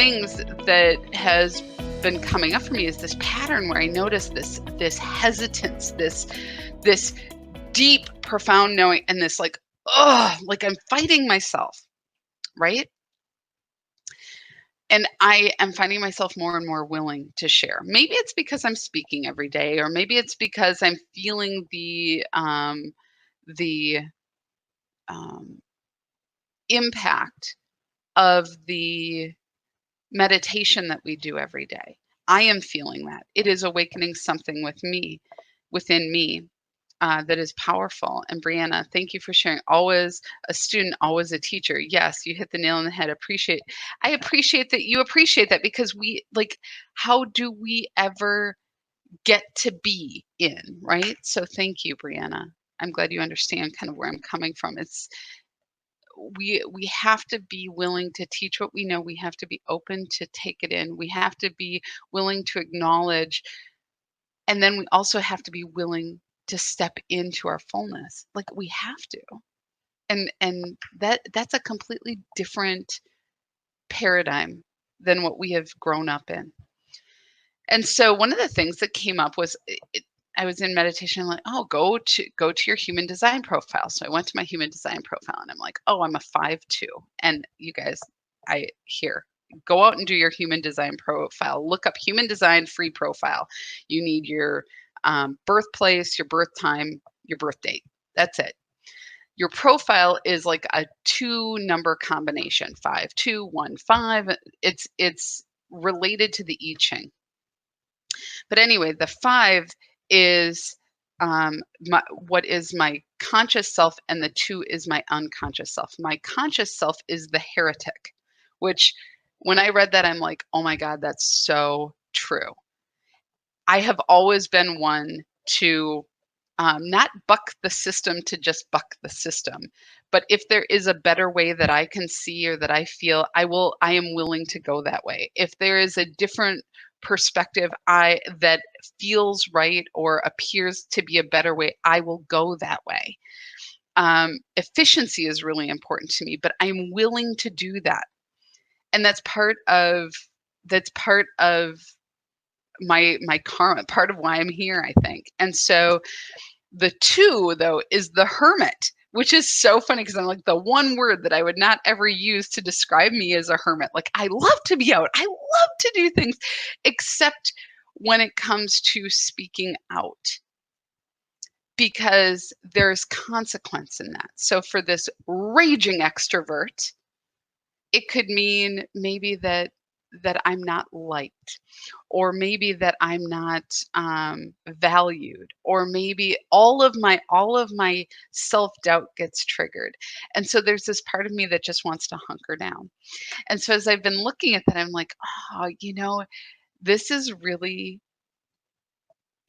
things that has been coming up for me is this pattern where I notice this hesitance, this deep, profound knowing, and this like, oh, like I'm fighting myself, right? And I am finding myself more and more willing to share. Maybe it's because I'm speaking every day, or maybe it's because I'm feeling the impact of the meditation that we do every day. I am feeling that. It is awakening something within me, that is powerful. And Brianna, thank you for sharing. Always a student, always a teacher. Yes, you hit the nail on the head. I appreciate that you appreciate that, because we like, how do we ever get to be in, right? So thank you, Brianna. I'm glad you understand kind of where I'm coming from. It's we have to be willing to teach what we know. We have to be open to take it in. We have to be willing to acknowledge, and then we also have to be willing to step into our fullness. Like we have to. And that's a completely different paradigm than what we have grown up in. And so one of the things that came up was I was in meditation. I'm like, oh, go to your human design profile. So I went to my human design profile and I'm like, oh, I'm a 5/2. And you guys, go out and do your human design profile. Look up human design free profile. You need your birthplace, your birth time, your birth date. That's it. Your profile is like a 2-number combination, 5-2-1-5. It's related to the I Ching. But anyway, the 5 is what is my conscious self, and the 2 is my unconscious self. My conscious self is the heretic, which when I read that, I'm like, oh my God, that's so true. I have always been one to not buck the system to just buck the system, but if there is a better way that I can see or that I feel, I am willing to go that way. If there is a different perspective that feels right or appears to be a better way, I will go that way. Efficiency is really important to me, but I'm willing to do that. And that's part of my karma, part of why I'm here, I think. And so the 2, though, is the hermit, which is so funny because I'm like, the one word that I would not ever use to describe me as a hermit. Like, I love to be out. I love to do things, except when it comes to speaking out, because there's consequence in that. So for this raging extrovert, it could mean maybe that I'm not liked, or maybe that I'm not valued, or maybe all of my self-doubt gets triggered. And so there's this part of me that just wants to hunker down. And so as I've been looking at that, I'm like, oh, this is really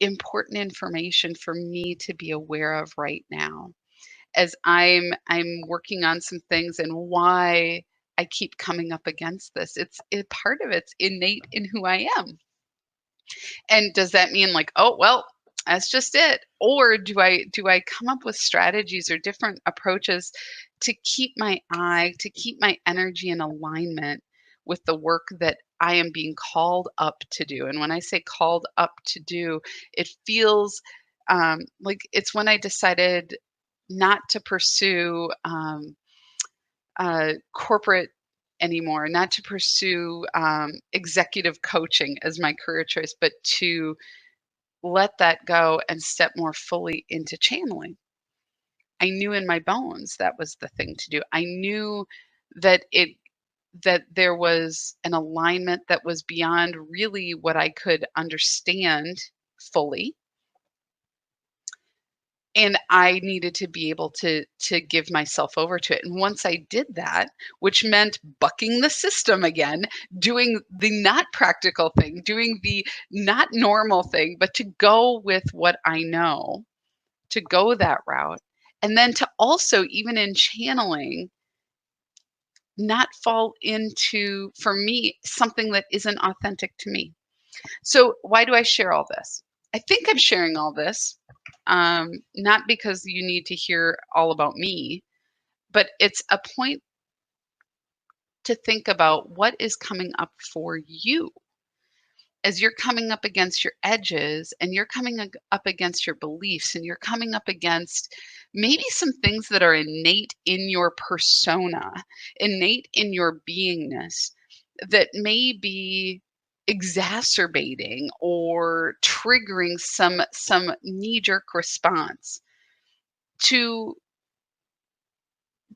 important information for me to be aware of right now, as I'm working on some things, and why I keep coming up against this. Part of it's innate in who I am. And does that mean like, oh, well, that's just it? Or do I come up with strategies or different approaches to keep my energy in alignment with the work that I am being called up to do? And when I say called up to do, it feels like it's when I decided not to pursue corporate anymore, not to pursue executive coaching as my career choice, but to let that go and step more fully into channeling. I knew in my bones that was the thing to do. I knew that there was an alignment that was beyond really what I could understand fully. And I needed to be able to give myself over to it. And once I did that, which meant bucking the system again, doing the not practical thing, doing the not normal thing, but to go with what I know, to go that route. And then to also, even in channeling, not fall into, for me, something that isn't authentic to me. So why do I share all this? I think I'm sharing all this, not because you need to hear all about me, but it's a point to think about what is coming up for you as you're coming up against your edges and you're coming up against your beliefs and you're coming up against maybe some things that are innate in your persona, innate in your beingness that may be exacerbating or triggering some knee-jerk response to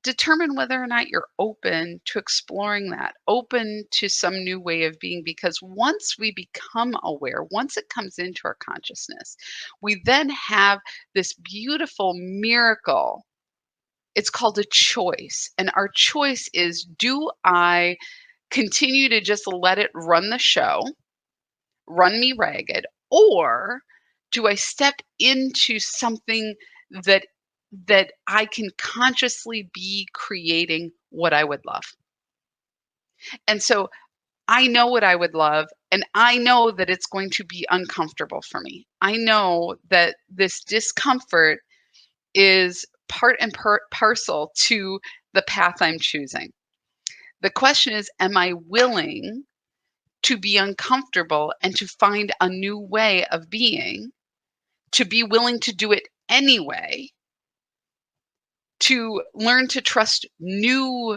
determine whether or not you're open to exploring that, open to some new way of being. Because once we become aware, once it comes into our consciousness, we then have this beautiful miracle. It's called a choice. And our choice is, do I continue to just let it run the show, run me ragged, or do I step into something that I can consciously be creating what I would love? And so I know what I would love, and I know that it's going to be uncomfortable for me. I know that this discomfort is part and parcel to the path I'm choosing. The question is, am I willing to be uncomfortable and to find a new way of being, to be willing to do it anyway, to learn to trust new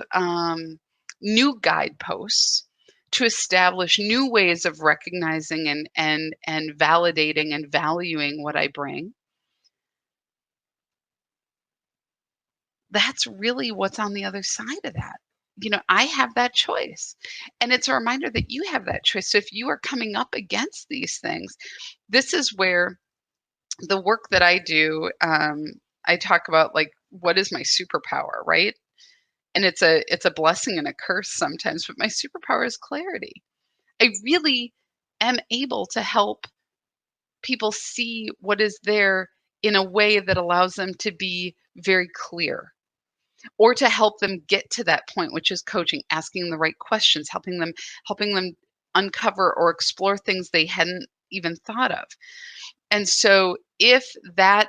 guideposts, to establish new ways of recognizing and validating and valuing what I bring? That's really what's on the other side of that. I have that choice. And it's a reminder that you have that choice. So if you are coming up against these things, this is where the work that I do, I talk about, like, what is my superpower, right? And it's a blessing and a curse sometimes, but my superpower is clarity. I really am able to help people see what is there in a way that allows them to be very clear, or to help them get to that point, which is coaching, asking the right questions, helping them uncover or explore things they hadn't even thought of. And so if that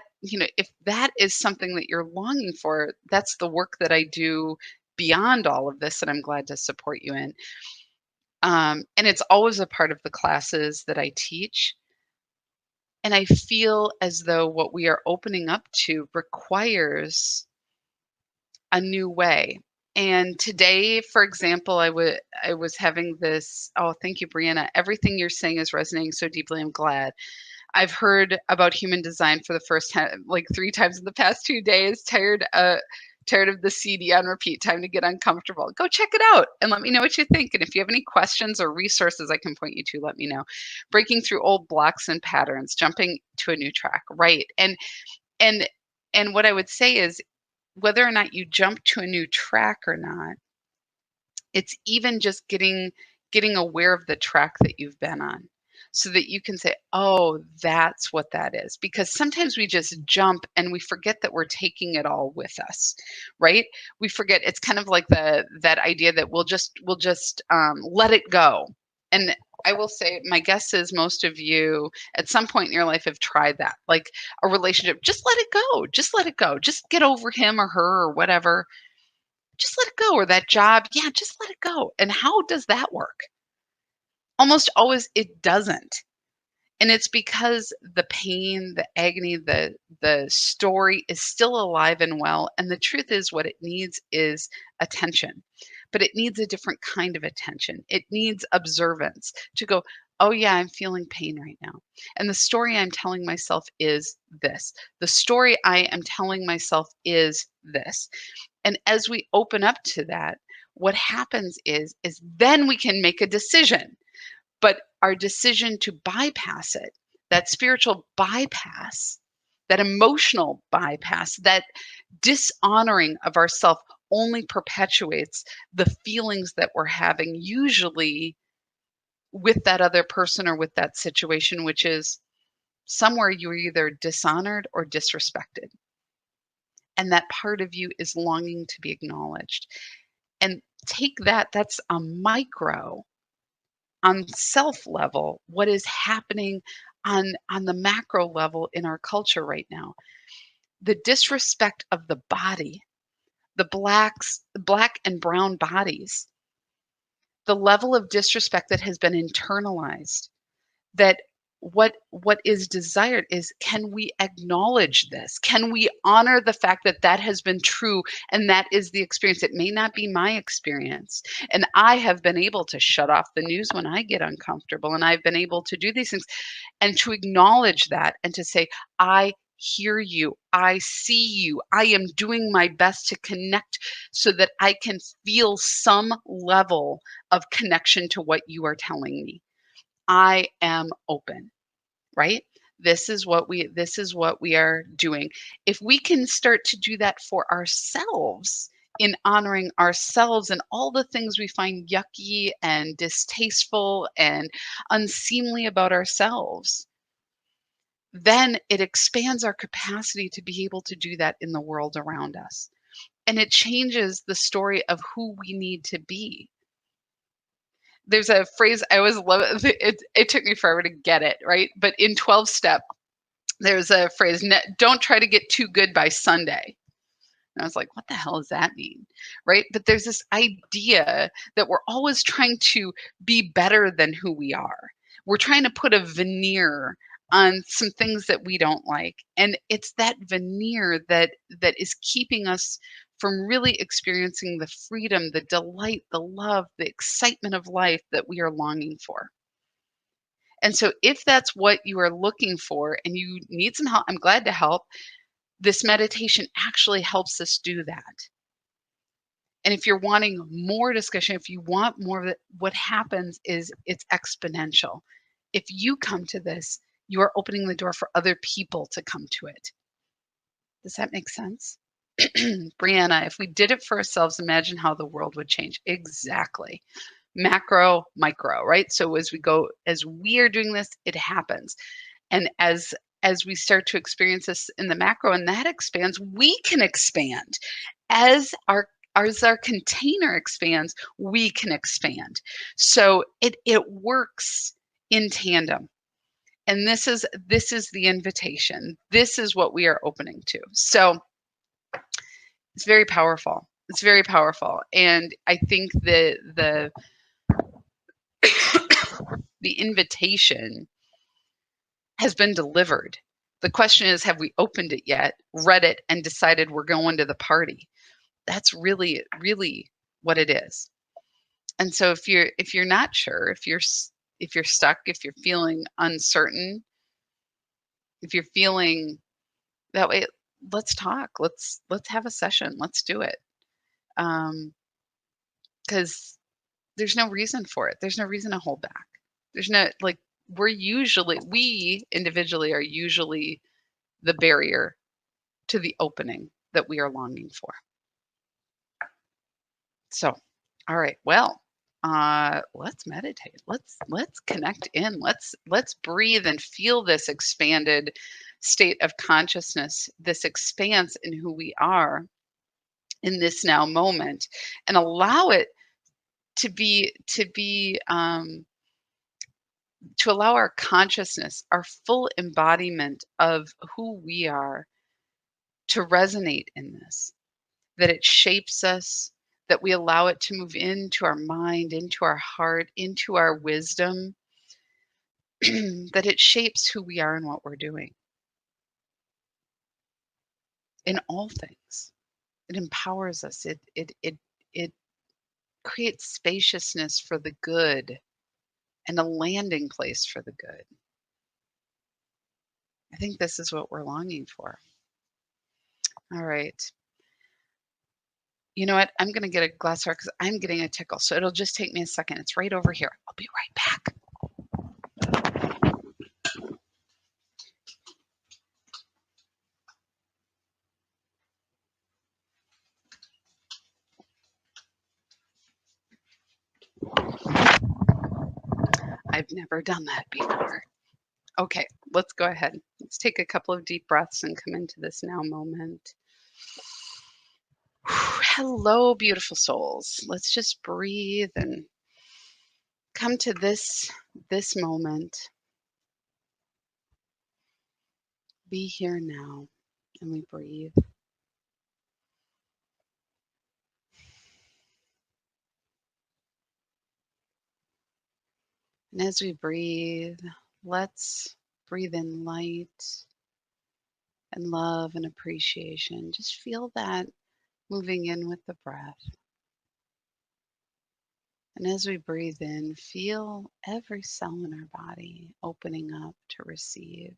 is something that you're longing for, that's the work that I do beyond all of this, and I'm glad to support you in. And it's always a part of the classes that I teach. And I feel as though what we are opening up to requires a new way. And today, for example, I was having this. Oh, thank you, Brianna. Everything you're saying is resonating so deeply. I'm glad. I've heard about human design for the first time, like 3 times in the past 2 days. Tired of the CD on repeat. Time to get uncomfortable. Go check it out and let me know what you think. And if you have any questions or resources I can point you to, let me know. Breaking through old blocks and patterns, jumping to a new track, right? And and what I would say is, whether or not you jump to a new track or not, it's even just getting aware of the track that you've been on, so that you can say, "Oh, that's what that is." Because sometimes we just jump and we forget that we're taking it all with us, right? We forget. It's kind of like that idea that we'll just let it go. And I will say, my guess is most of you at some point in your life have tried that, like a relationship. Just let it go. Just let it go. Just get over him or her or whatever. Just let it go. Or that job. Yeah, just let it go. And how does that work? Almost always it doesn't. And it's because the pain, the agony, the story is still alive and well. And the truth is, what it needs is attention. But it needs a different kind of attention. It needs observance to go, "Oh yeah, I'm feeling pain right now. And the story I'm telling myself is this. The story I am telling myself is this." And as we open up to that, what happens is then we can make a decision. But our decision to bypass it, that spiritual bypass, that emotional bypass, that dishonoring of ourself, only perpetuates the feelings that we're having, usually with that other person or with that situation, which is somewhere you were either dishonored or disrespected. And that part of you is longing to be acknowledged. And take that's a micro on self level, what is happening on the macro level in our culture right now. The disrespect of the body, the black and brown bodies, the level of disrespect that has been internalized, that what is desired is, can we acknowledge this? Can we honor the fact that that has been true and that is the experience? It may not be my experience. And I have been able to shut off the news when I get uncomfortable, and I've been able to do these things, and to acknowledge that and to say, I hear you. I see you. I am doing my best to connect so that I can feel some level of connection to what you are telling me. I am open, right? This is what we are doing. If we can start to do that for ourselves, in honoring ourselves and all the things we find yucky and distasteful and unseemly about ourselves, then it expands our capacity to be able to do that in the world around us. And it changes the story of who we need to be. There's a phrase I always love. It took me forever to get it, right? But in 12 step, there's a phrase, don't try to get too good by Sunday. And I was like, what the hell does that mean? Right? But there's this idea that we're always trying to be better than who we are. We're trying to put a veneer on some things that we don't like. And it's that veneer that is keeping us from really experiencing the freedom, the delight, the love, the excitement of life that we are longing for. And so if that's what you are looking for and you need some help, I'm glad to help. This meditation actually helps us do that. And if you're wanting more discussion, if you want more of it, what happens is it's exponential. If you come to this, you are opening the door for other people to come to it. Does that make sense? Brianna, if we did it for ourselves, imagine how the world would change. Exactly. Macro, micro, right? So as we are doing this, it happens. And as we start to experience this in the macro and that expands, we can expand. As our container expands, we can expand. So it works in tandem. And this is the invitation. This is what we are opening to. So it's very powerful. It's very powerful. And I think the invitation has been delivered. The question is, have we opened it yet, read it, and decided we're going to the party? That's really, really what it is. And so if you're not sure, if you're stuck, if you're feeling uncertain, if you're feeling that way, let's talk. Let's have a session. Let's do it. Because there's no reason for it. There's no reason to hold back. There's no, like, we individually are usually the barrier to the opening that we are longing for. So, all right, well, let's meditate. Let's connect in. Let's breathe and feel this expanded state of consciousness, this expanse in who we are in this now moment, and allow it to allow our consciousness, our full embodiment of who we are, to resonate in this, that it shapes us, that we allow it to move into our mind, into our heart, into our wisdom, that it shapes who we are and what we're doing in all things. It empowers us. It creates spaciousness for the good and a landing place for the good. I think this is what we're longing for. All right. You know what? I'm going to get a glass of water because I'm getting a tickle. So it'll just take me a second. It's right over here. I'll be right back. I've never done that before. Okay, let's go ahead. Let's take a couple of deep breaths and come into this now moment. Hello, beautiful souls. Let's just breathe and come to this moment. Be here now, and we breathe. And as we breathe, let's breathe in light and love and appreciation. Just feel that moving in with the breath. And as we breathe in, feel every cell in our body opening up to receive.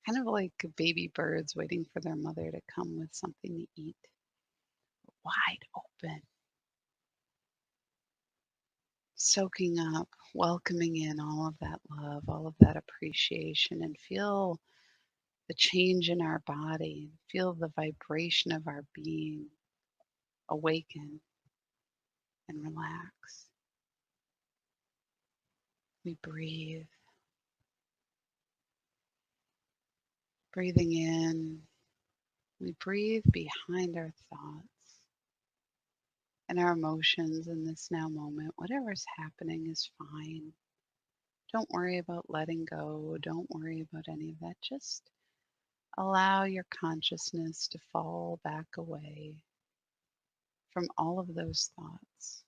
Kind of like baby birds waiting for their mother to come with something to eat. Wide open, soaking up, welcoming in all of that love, all of that appreciation, and feel the change in our body. Feel the vibration of our being awaken and relax. We breathe, breathing in. We breathe behind our thoughts and our emotions in this now moment. Whatever's happening is fine. Don't worry about letting go. Don't worry about any of that. Just allow your consciousness to fall back away from all of those thoughts,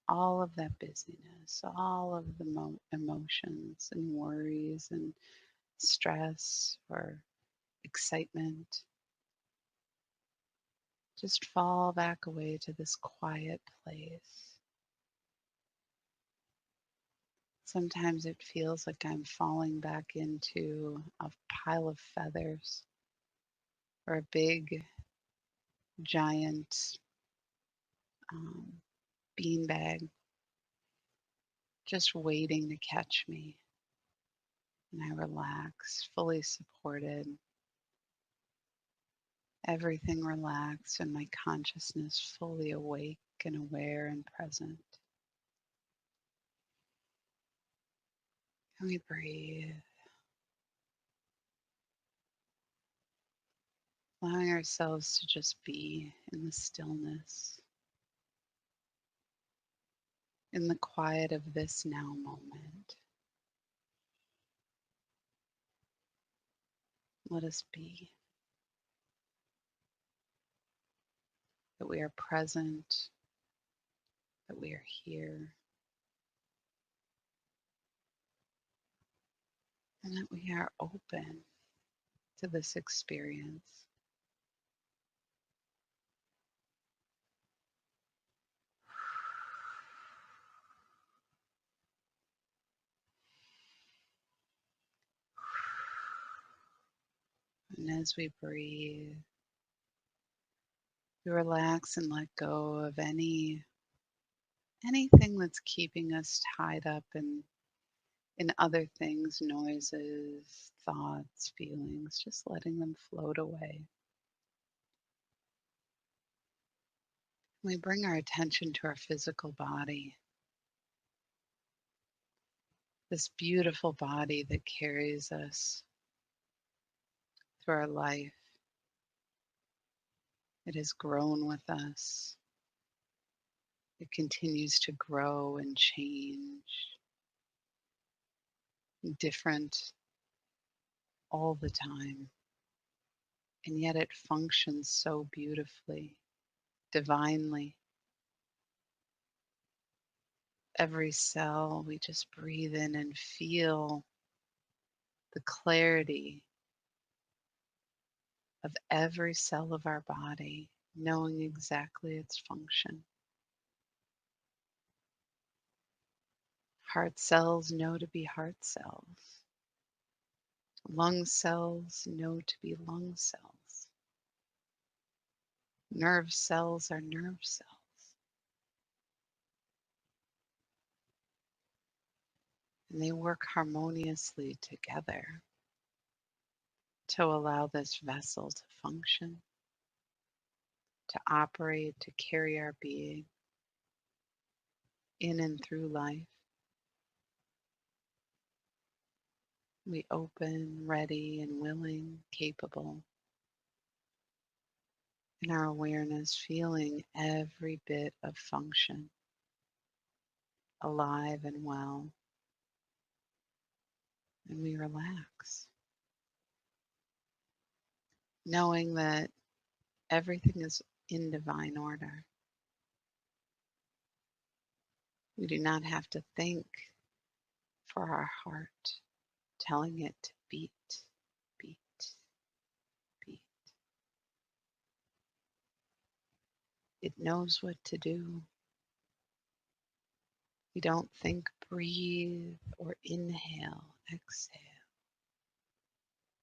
all of that busyness, all of the emotions and worries and stress or excitement. Just fall back away to this quiet place. Sometimes it feels like I'm falling back into a pile of feathers or a big, giant um, beanbag just waiting to catch me. And I relax, fully supported, everything relaxed, and my consciousness fully awake and aware and present. And we breathe, allowing ourselves to just be in the stillness, in the quiet of this now moment. Let us be, that we are present, that we are here, and that we are open to this experience. And as we breathe, we relax and let go of anything that's keeping us tied up in other things, noises, thoughts, feelings, just letting them float away. We bring our attention to our physical body, this beautiful body that carries us through our life. It has grown with us. It continues to grow and change, different all the time. And yet it functions so beautifully, divinely. Every cell, we just breathe in and feel the clarity of every cell of our body, knowing exactly its function. Heart cells know to be heart cells. Lung cells know to be lung cells. Nerve cells are nerve cells. And they work harmoniously together to allow this vessel to function, to operate, to carry our being in and through life. We open, ready and willing, capable, in our awareness, feeling every bit of function, alive and well, and we relax, knowing that everything is in divine order. We do not have to think for our heart, telling it to beat, beat, beat. It knows what to do. We don't think breathe or inhale, exhale.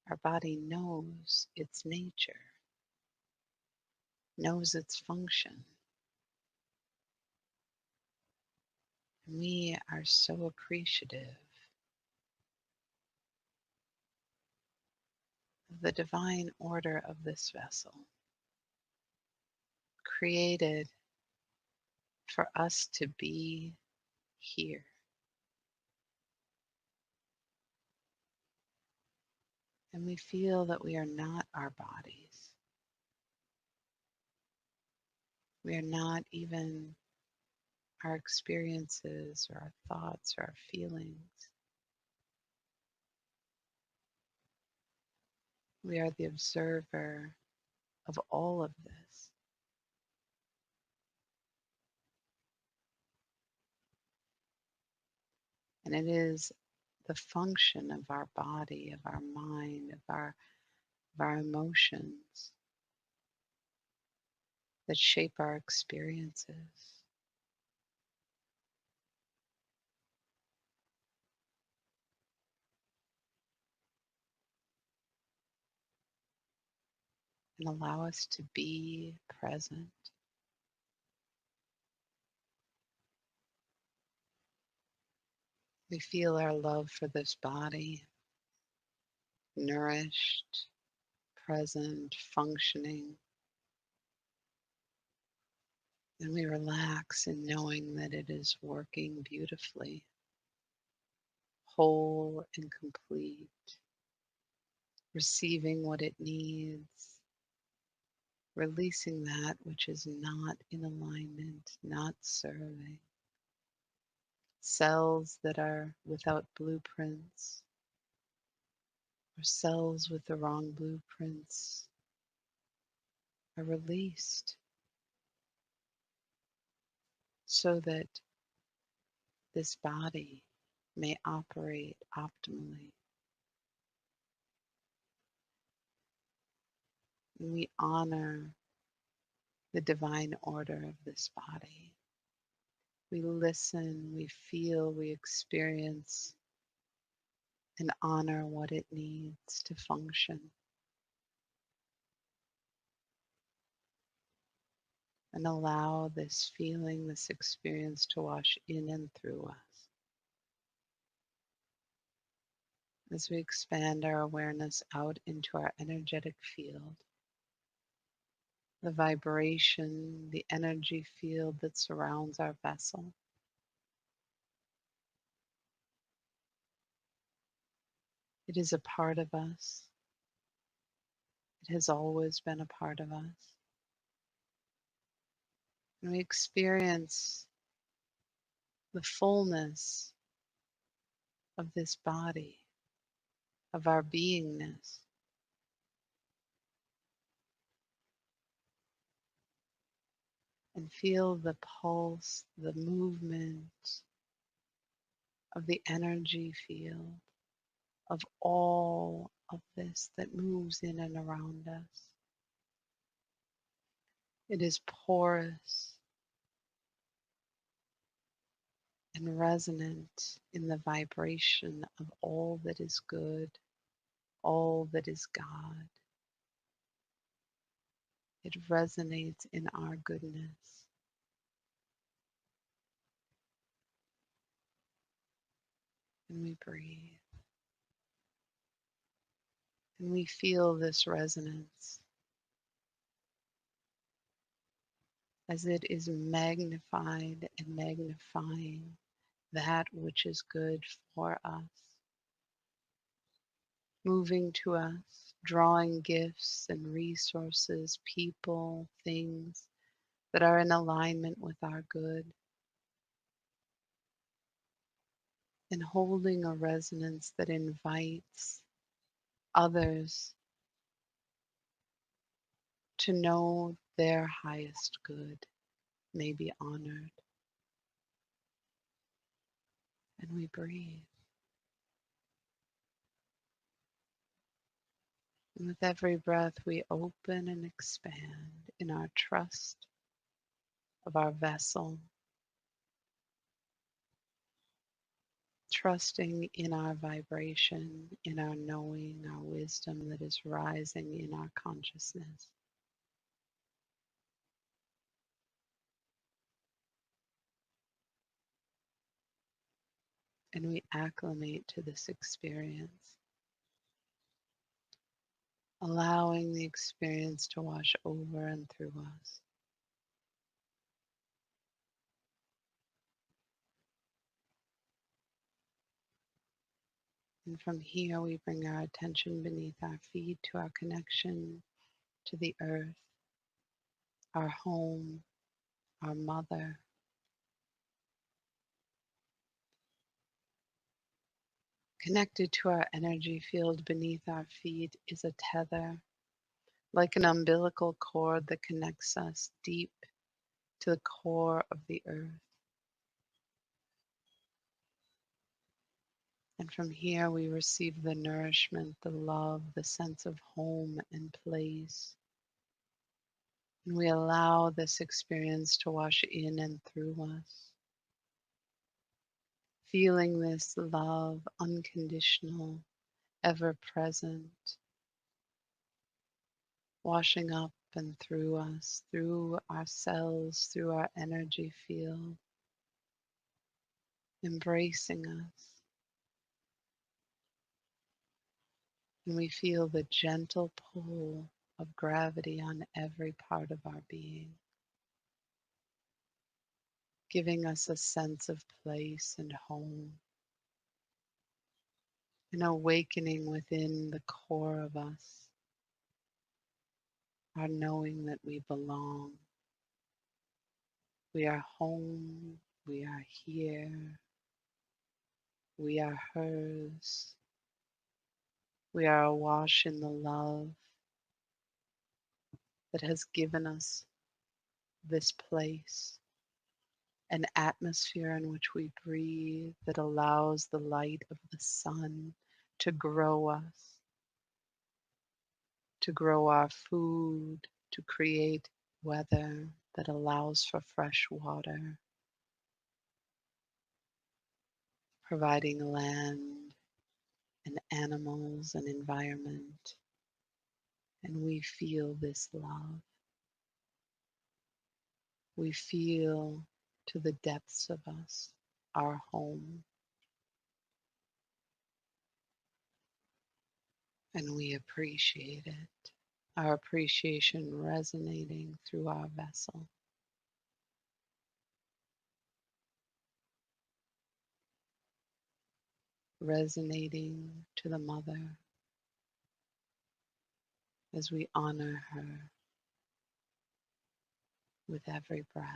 Our body knows its nature, knows its function. And we are so appreciative of the divine order of this vessel, created for us to be here. And we feel that we are not our bodies. We are not even our experiences or our thoughts or our feelings. We are the observer of all of this. And it is the function of our body, of our mind, of our emotions that shape our experiences. And allow us to be present. We feel our love for this body, nourished, present, functioning. And we relax in knowing that it is working beautifully, whole and complete, receiving what it needs, releasing that which is not in alignment, not serving. Cells that are without blueprints, or cells with the wrong blueprints, are released so that this body may operate optimally. And we honor the divine order of this body. We listen, we feel, we experience, and honor what it needs to function. And allow this feeling, this experience to wash in and through us. As we expand our awareness out into our energetic field, the vibration, the energy field that surrounds our vessel. It is a part of us. It has always been a part of us. And we experience the fullness of this body, of our beingness. And feel the pulse, the movement of the energy field of all of this that moves in and around us. It is porous and resonant in the vibration of all that is good, all that is God. It resonates in our goodness. And we breathe. And we feel this resonance as it is magnified and magnifying that which is good for us, moving to us, drawing gifts and resources, people, things that are in alignment with our good, and holding a resonance that invites others to know their highest good may be honored. And we breathe. And with every breath, we open and expand in our trust of our vessel, trusting in our vibration, in our knowing, our wisdom that is rising in our consciousness. And we acclimate to this experience, allowing the experience to wash over and through us. And from here, we bring our attention beneath our feet to our connection to the earth, our home, our mother. Connected to our energy field beneath our feet is a tether, like an umbilical cord that connects us deep to the core of the earth. And from here, we receive the nourishment, the love, the sense of home and place. And we allow this experience to wash in and through us, feeling this love, unconditional, ever present, washing up and through us, through our cells, through our energy field, embracing us. And we feel the gentle pull of gravity on every part of our being, giving us a sense of place and home, an awakening within the core of us, our knowing that we belong. We are home, we are here, we are hers. We are awash in the love that has given us this place, an atmosphere in which we breathe that allows the light of the sun to grow us, to grow our food, to create weather that allows for fresh water, providing land and animals and environment. And we feel this love. We feel to the depths of us, our home, and we appreciate it. Our appreciation resonating through our vessel. Resonating to the mother as we honor her with every breath.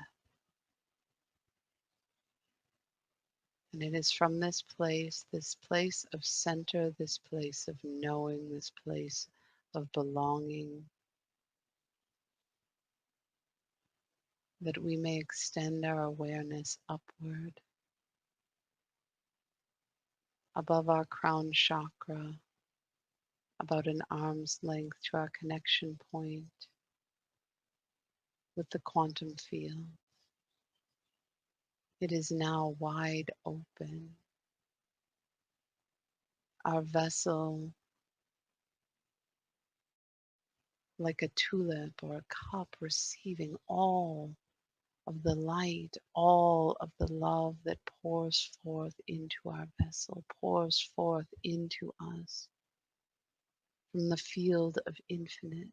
And it is from this place of center, this place of knowing, this place of belonging, that we may extend our awareness upward, above our crown chakra, about an arm's length to our connection point with the quantum field. It is now wide open. Our vessel, like a tulip or a cup, receiving all of the light, all of the love that pours forth into our vessel, pours forth into us from the field of infinite.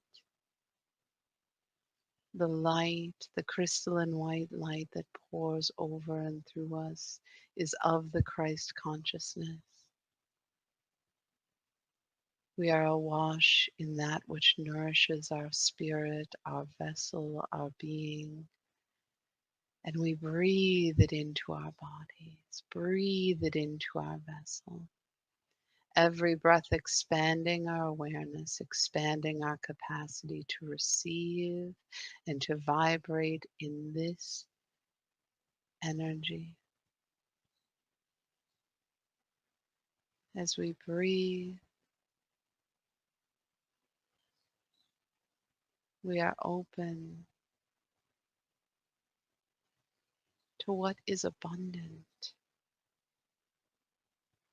The light, the crystalline white light that pours over and through us is of the Christ consciousness. We are awash in that which nourishes our spirit, our vessel, our being. And we breathe it into our bodies, breathe it into our vessel. Every breath expanding our awareness, expanding our capacity to receive and to vibrate in this energy. As we breathe, we are open to what is abundant.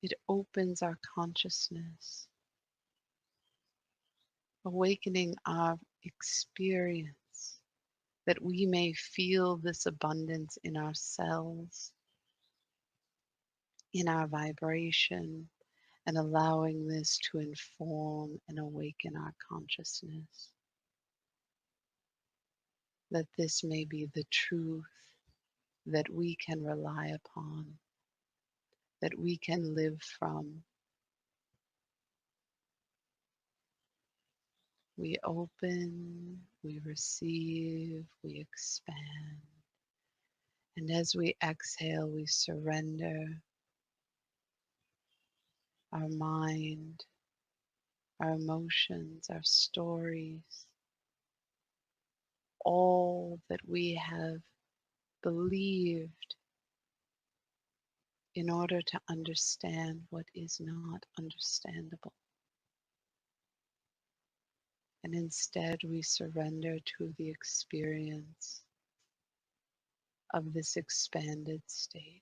It opens our consciousness, awakening our experience, that we may feel this abundance in ourselves, in our vibration, and allowing this to inform and awaken our consciousness. That this may be the truth that we can rely upon, that we can live from. We open, we receive, we expand. And as we exhale, we surrender our mind, our emotions, our stories, all that we have believed in order to understand what is not understandable. And instead, we surrender to the experience of this expanded state.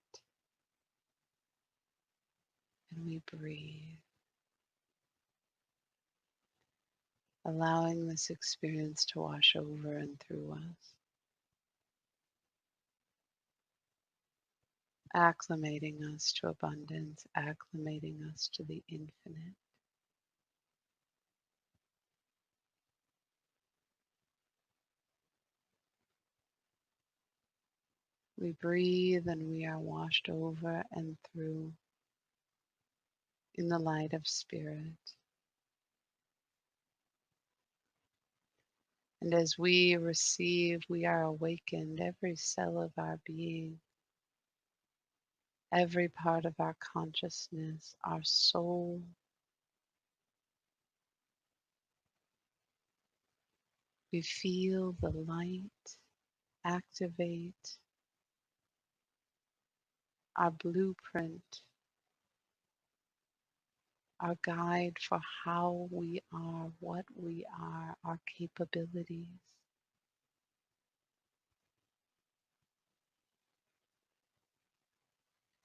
And we breathe, allowing this experience to wash over and through us, acclimating us to abundance, acclimating us to the infinite. We breathe and we are washed over and through in the light of spirit. And as we receive, we are awakened, every cell of our being, every part of our consciousness, our soul. We feel the light activate our blueprint, our guide for how we are, what we are, our capabilities.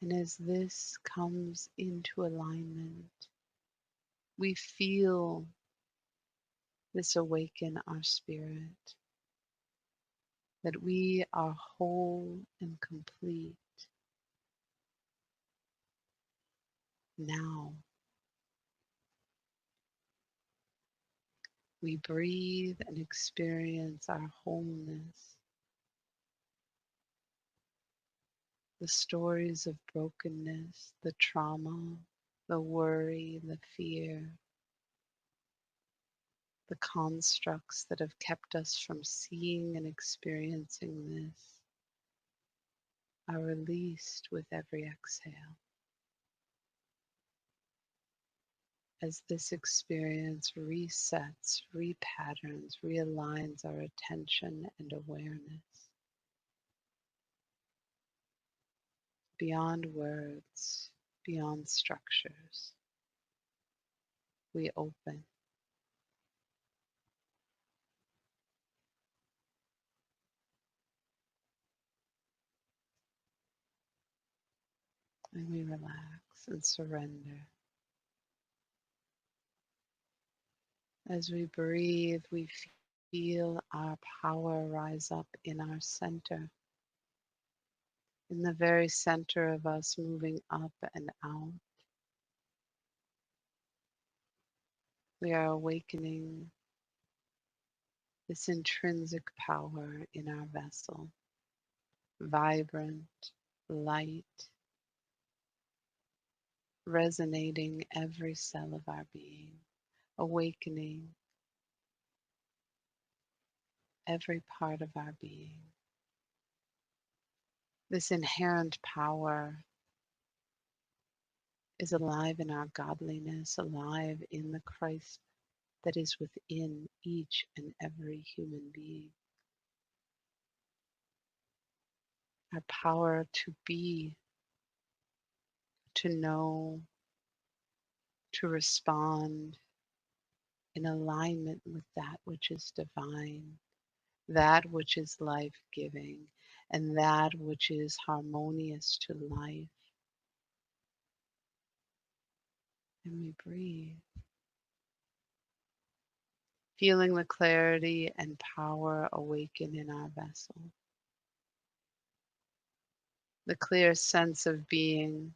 And as this comes into alignment, we feel this awaken our spirit, that we are whole and complete now. We breathe and experience our wholeness, the stories of brokenness, the trauma, the worry, the fear, the constructs that have kept us from seeing and experiencing this are released with every exhale. As this experience resets, repatterns, realigns our attention and awareness beyond words, beyond structures, we open. And we relax and surrender. As we breathe, we feel our power rise up in our center, in the very center of us, moving up and out. We are awakening this intrinsic power in our vessel, vibrant, light, resonating every cell of our being, awakening every part of our being. This inherent power is alive in our godliness, alive in the Christ that is within each and every human being. Our power to be, to know, to respond in alignment with that which is divine, that which is life-giving, and that which is harmonious to life. And we breathe, feeling the clarity and power awaken in our vessel, the clear sense of being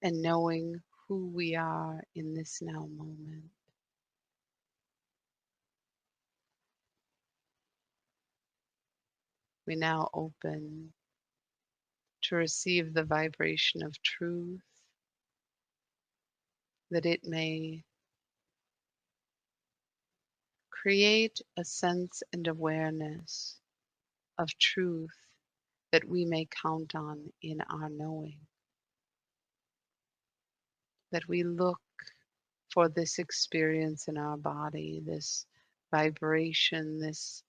and knowing who we are in this now moment. We now open to receive the vibration of truth, that it may create a sense and awareness of truth that we may count on in our knowing, that we look for this experience in our body, this vibration, this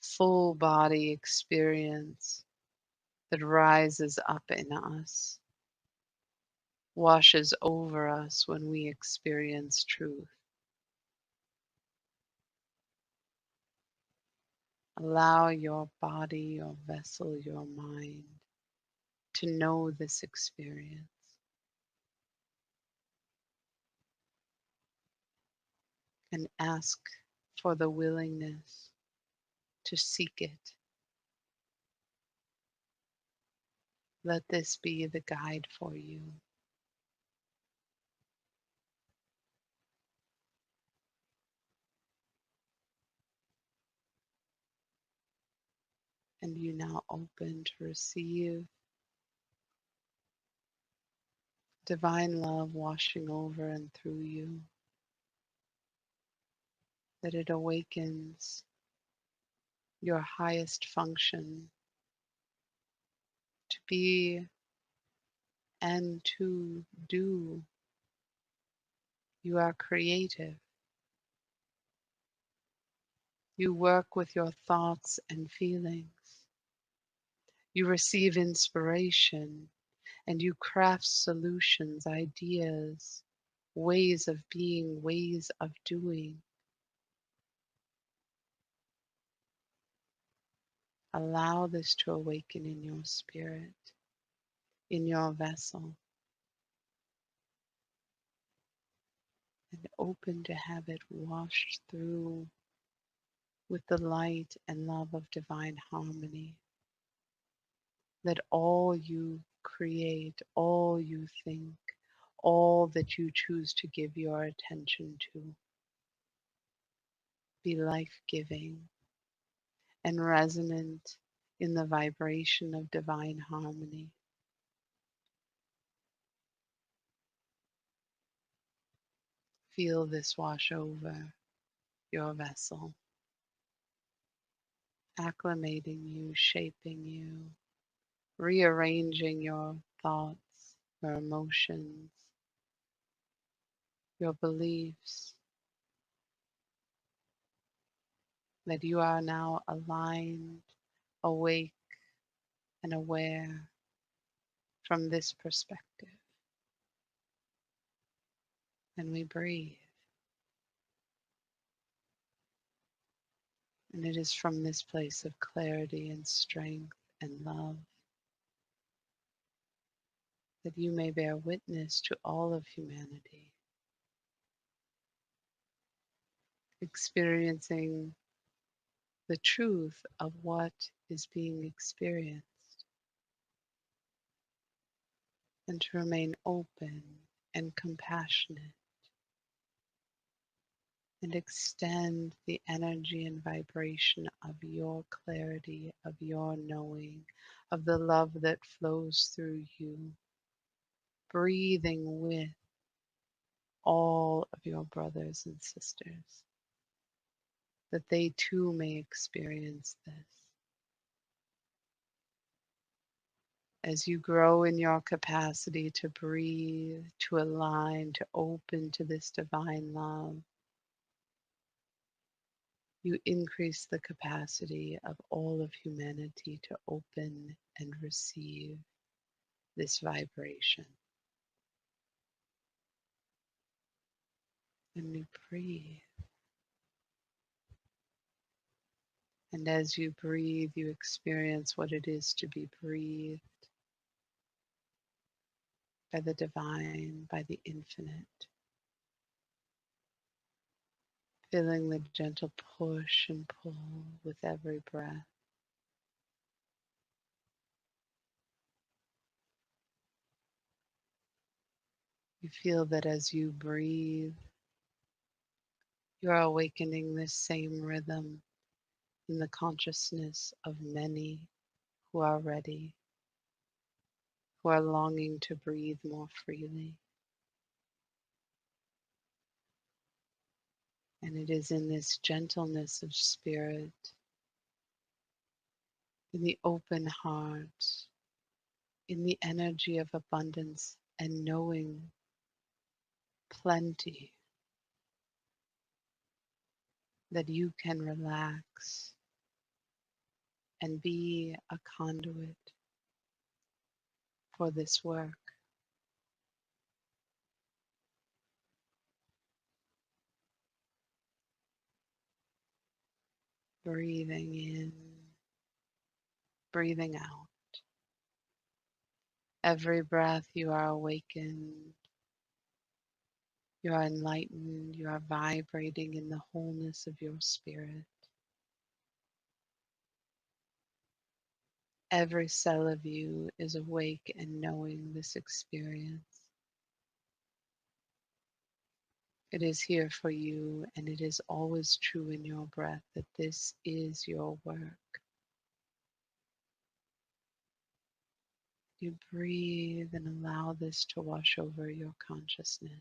full body experience that rises up in us, washes over us when we experience truth. Allow your body, your vessel, your mind to know this experience and ask for the willingness to seek it. Let this be the guide for you. And you now open to receive divine love washing over and through you, that it awakens your highest function to be and to do. You are creative. You work with your thoughts and feelings. You receive inspiration and you craft solutions, ideas, ways of being, ways of doing. Allow this to awaken in your spirit, in your vessel, and open to have it washed through with the light and love of divine harmony. Let all you create, all you think, all that you choose to give your attention to be life-giving and resonant in the vibration of divine harmony. Feel this wash over your vessel, acclimating you, shaping you, rearranging your thoughts, your emotions, your beliefs, that you are now aligned, awake, and aware from this perspective. And we breathe. And it is from this place of clarity and strength and love that you may bear witness to all of humanity, experiencing the truth of what is being experienced, and to remain open and compassionate and extend the energy and vibration of your clarity, of your knowing, of the love that flows through you, breathing with all of your brothers and sisters, that they too may experience this. As you grow in your capacity to breathe, to align, to open to this divine love, you increase the capacity of all of humanity to open and receive this vibration. and you breathe. And as you breathe, you experience what it is to be breathed by the divine, by the infinite, feeling the gentle push and pull with every breath. You feel that as you breathe, you are awakening this same rhythm in the consciousness of many who are ready, who are longing to breathe more freely. And it is in this gentleness of spirit, in the open heart, in the energy of abundance and knowing plenty, that you can relax and be a conduit for this work. Breathing in, breathing out. Every breath you are awakened, you are enlightened, you are vibrating in the wholeness of your spirit. Every cell of you is awake and knowing this experience. It is here for you, and it is always true in your breath that this is your work. You breathe and allow this to wash over your consciousness,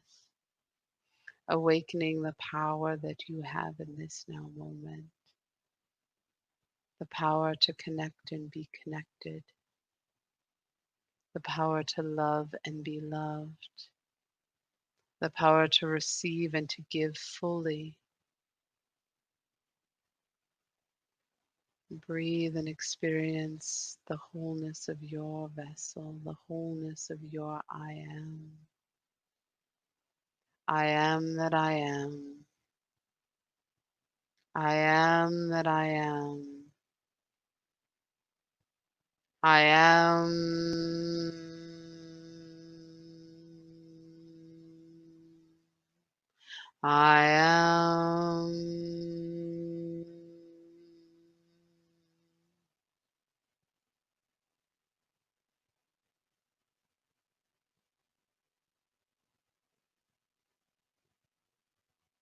awakening the power that you have in this now moment, the power to connect and be connected, the power to love and be loved, the power to receive and to give fully. Breathe and experience the wholeness of your vessel, the wholeness of your I am. I am that I am. I am that I am. I am. I am.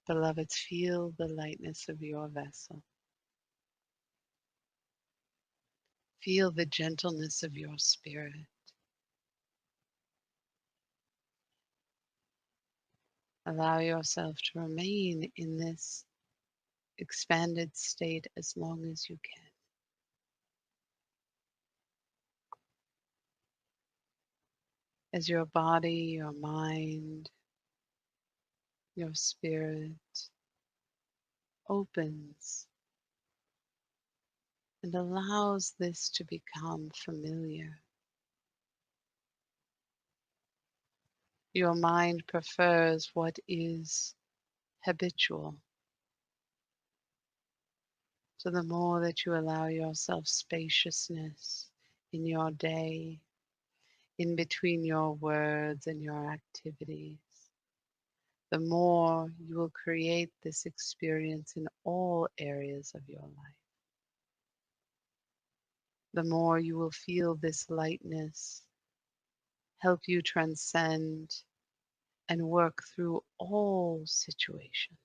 Beloveds, feel the lightness of your vessel. Feel the gentleness of your spirit. Allow yourself to remain in this expanded state as long as you can. As your body, your mind, your spirit opens and allows this to become familiar. Your mind prefers what is habitual. So the more that you allow yourself spaciousness in your day, in between your words and your activities, the more you will create this experience in all areas of your life. The more you will feel this lightness help you transcend and work through all situations.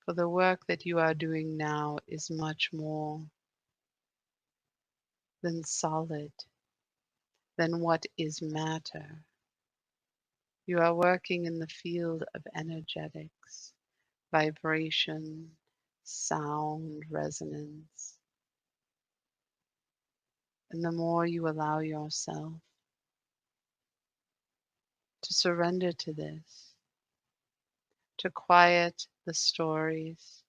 For the work that you are doing now is much more than solid, than what is matter. You are working in the field of energetics, vibration, sound, resonance. And the more you allow yourself to surrender to this, to quiet the stories,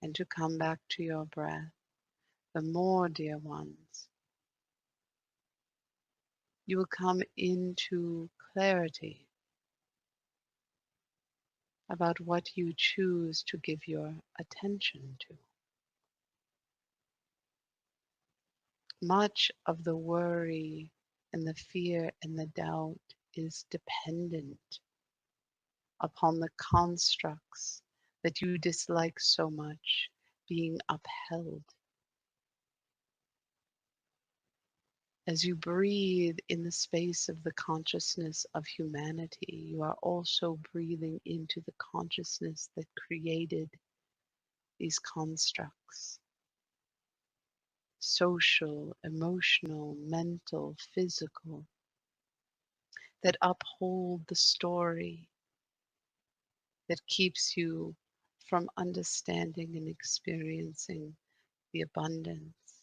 and to come back to your breath, the more, dear ones, you will come into clarity about what you choose to give your attention to. Much of the worry and the fear and the doubt is dependent upon the constructs that you dislike so much being upheld. As you breathe in the space of the consciousness of humanity, you are also breathing into the consciousness that created these constructs. Social, emotional, mental, physical, that uphold the story that keeps you from understanding and experiencing the abundance,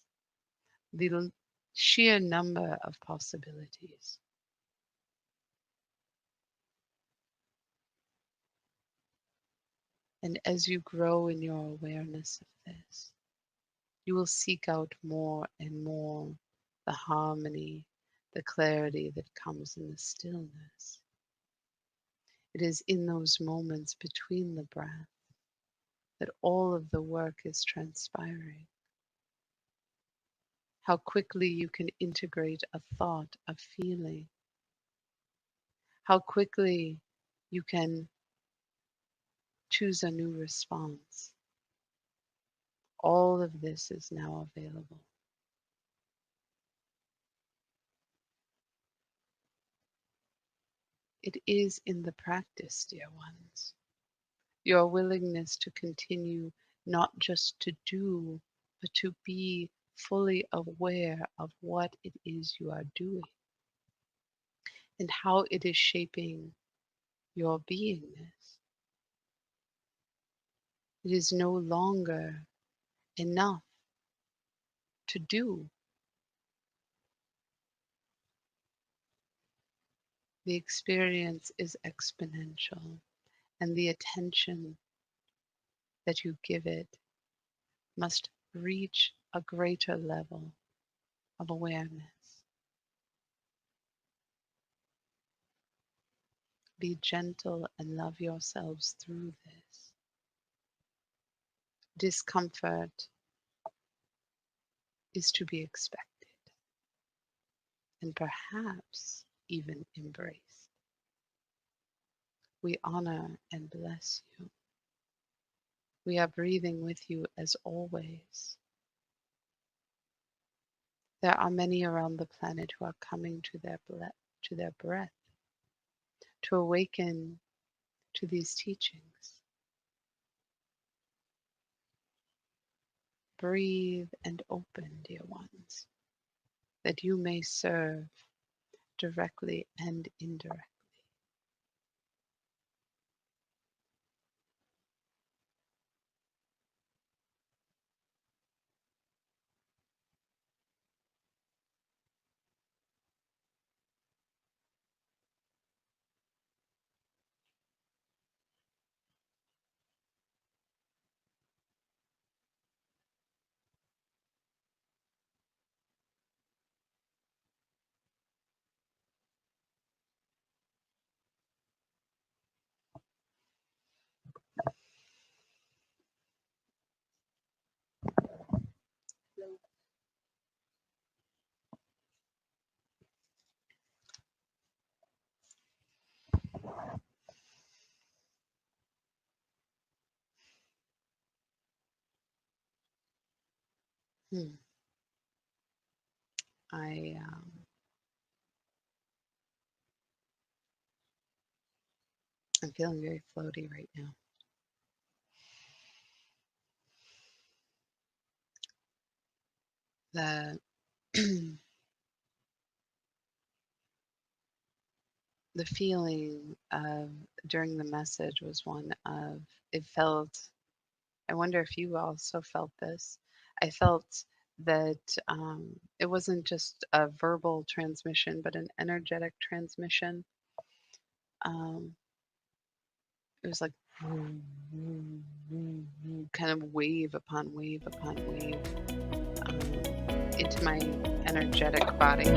the sheer number of possibilities. And as you grow in your awareness of this, you will seek out more and more the harmony, the clarity that comes in the stillness. It is in those moments between the breath that all of the work is transpiring. How quickly you can integrate a thought, a feeling. How quickly you can choose a new response. All of this is now available. It is in the practice, dear ones. Your willingness to continue not just to do, but to be fully aware of what it is you are doing and how it is shaping your beingness. It is no longer enough to do. The experience is exponential, and the attention that you give it must reach a greater level of awareness. Be gentle and love yourselves through this. Discomfort is to be expected and perhaps even embraced. We honor and bless you. We are breathing with you as always. There are many around the planet who are coming to their breath, to awaken to these teachings. Breathe and open, dear ones, that you may serve directly and indirectly. Hmm. I'm feeling very floaty right now. The the feeling of during the message was one of it felt. I wonder if you also felt this. I felt that it wasn't just a verbal transmission, but an energetic transmission. Um, it was like kind of wave upon wave upon wave into my energetic body.